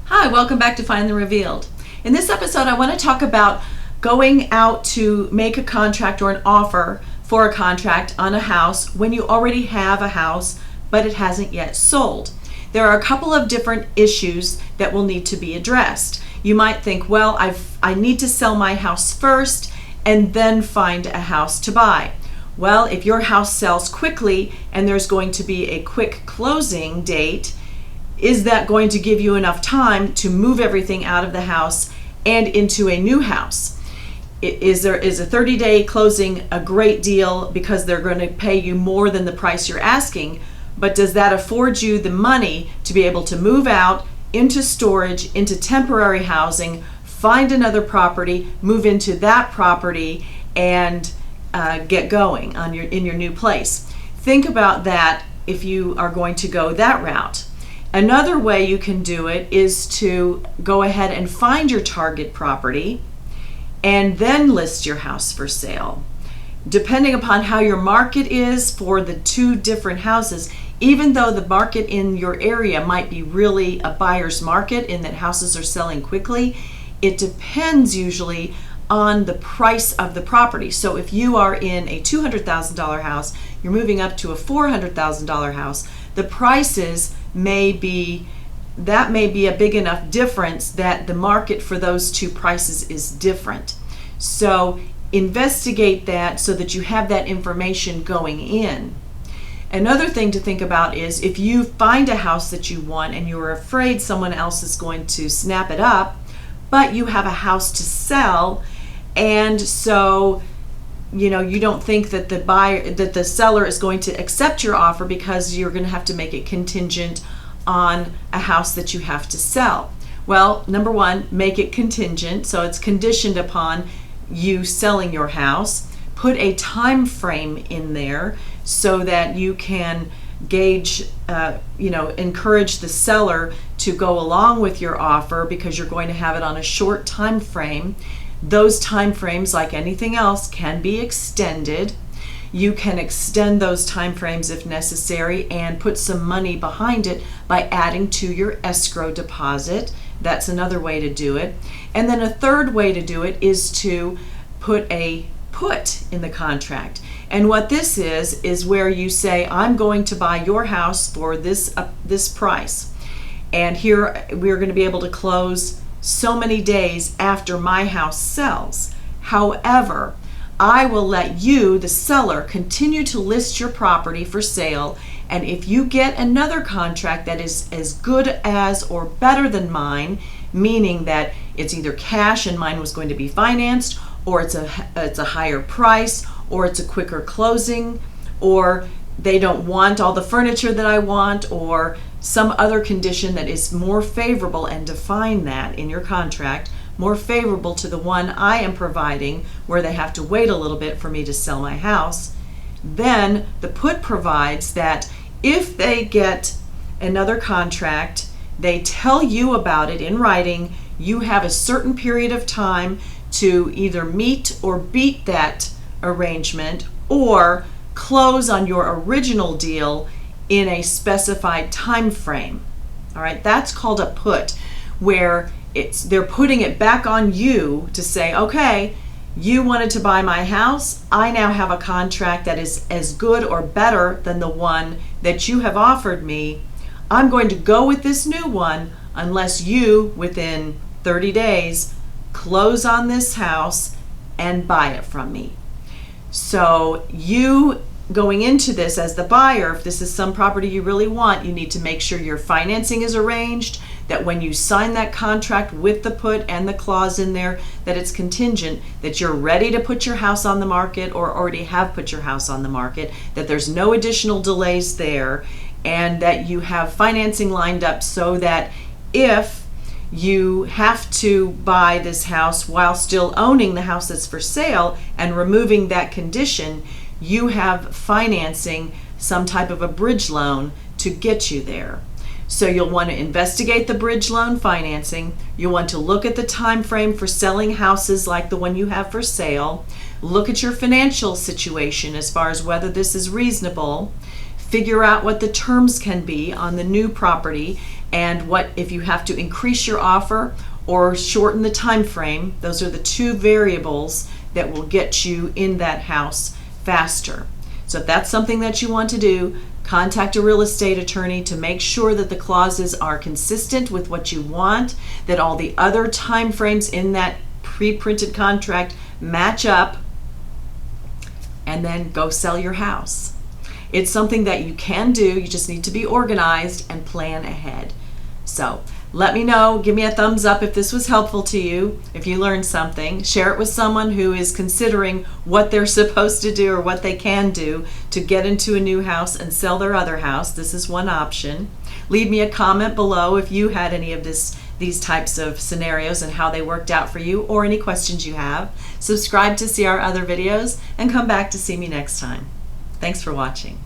Hi, welcome back to Finally Revealed. In this episode, I want to talk about going out to make a contract or an offer for a contract on a house when you already have a house, but it hasn't yet sold. There are a couple of different issues that will need to be addressed. You might think, well, I need to sell my house first and then find a house to buy. Well, if your house sells quickly and there's going to be a quick closing date, is that going to give you enough time to move everything out of the house and into a new house? Is a 30-day closing a great deal because they're going to pay you more than the price you're asking, but does that afford you the money to be able to move out into storage, into temporary housing, find another property, move into that property, and get going in your new place? Think about that if you are going to go that route. Another way you can do it is to go ahead and find your target property and then list your house for sale. Depending upon how your market is for the two different houses, even though the market in your area might be really a buyer's market in that houses are selling quickly, it depends usually on the price of the property. So if you are in a $200,000 house, you're moving up to a $400,000 house, the prices may be a big enough difference that the market for those two prices is different. So investigate that so that you have that information going in. Another thing to think about is if you find a house that you want and you're afraid someone else is going to snap it up, but you have a house to sell, and so you don't think that the seller is going to accept your offer because you're going to have to make it contingent on a house that you have to sell. Well, number one, make it contingent, so it's conditioned upon you selling your house. Put a time frame in there so that you can gauge, encourage the seller to go along with your offer because you're going to have it on a short time frame. Those time frames, like anything else, can be extended. You can extend those time frames if necessary and put some money behind it by adding to your escrow deposit. That's another way to do it. And then a third way to do it is to put a put in the contract. And what this is where you say, I'm going to buy your house for this price. And here we're going to be able to close so many days after my house sells. However, I will let you, the seller, continue to list your property for sale, and if you get another contract that is as good as or better than mine, meaning that it's either cash and mine was going to be financed, or it's a higher price, or it's a quicker closing, or they don't want all the furniture that I want, or some other condition that is more favorable, and define that in your contract, more favorable to the one I am providing, where they have to wait a little bit for me to sell my house, then the put provides that if they get another contract, they tell you about it in writing, you have a certain period of time to either meet or beat that arrangement or close on your original deal in a specified time frame. All right, that's called a put, where they're putting it back on you to say, okay, you wanted to buy my house, I now have a contract that is as good or better than the one that you have offered me. I'm going to go with this new one unless you, within 30 days, close on this house and buy it from me. So you going into this as the buyer, if this is some property you really want, you need to make sure your financing is arranged, that when you sign that contract with the put and the clause in there that it's contingent, that you're ready to put your house on the market or already have put your house on the market, that there's no additional delays there, and that you have financing lined up so that if you have to buy this house while still owning the house that's for sale and removing that condition, you have financing, some type of a bridge loan to get you there. So you'll want to investigate the bridge loan financing. You'll want to look at the time frame for selling houses like the one you have for sale. Look at your financial situation as far as whether this is reasonable. Figure out what the terms can be on the new property and what if you have to increase your offer or shorten the time frame. Those are the two variables that will get you in that house faster. So if that's something that you want to do, contact a real estate attorney to make sure that the clauses are consistent with what you want, that all the other time frames in that pre-printed contract match up, and then go sell your house. It's something that you can do. You just need to be organized and plan ahead. So let me know, give me a thumbs up if this was helpful to you, if you learned something. Share it with someone who is considering what they're supposed to do or what they can do to get into a new house and sell their other house. This is one option. Leave me a comment below if you had any of these types of scenarios and how they worked out for you, or any questions you have. Subscribe to see our other videos and come back to see me next time. Thanks for watching.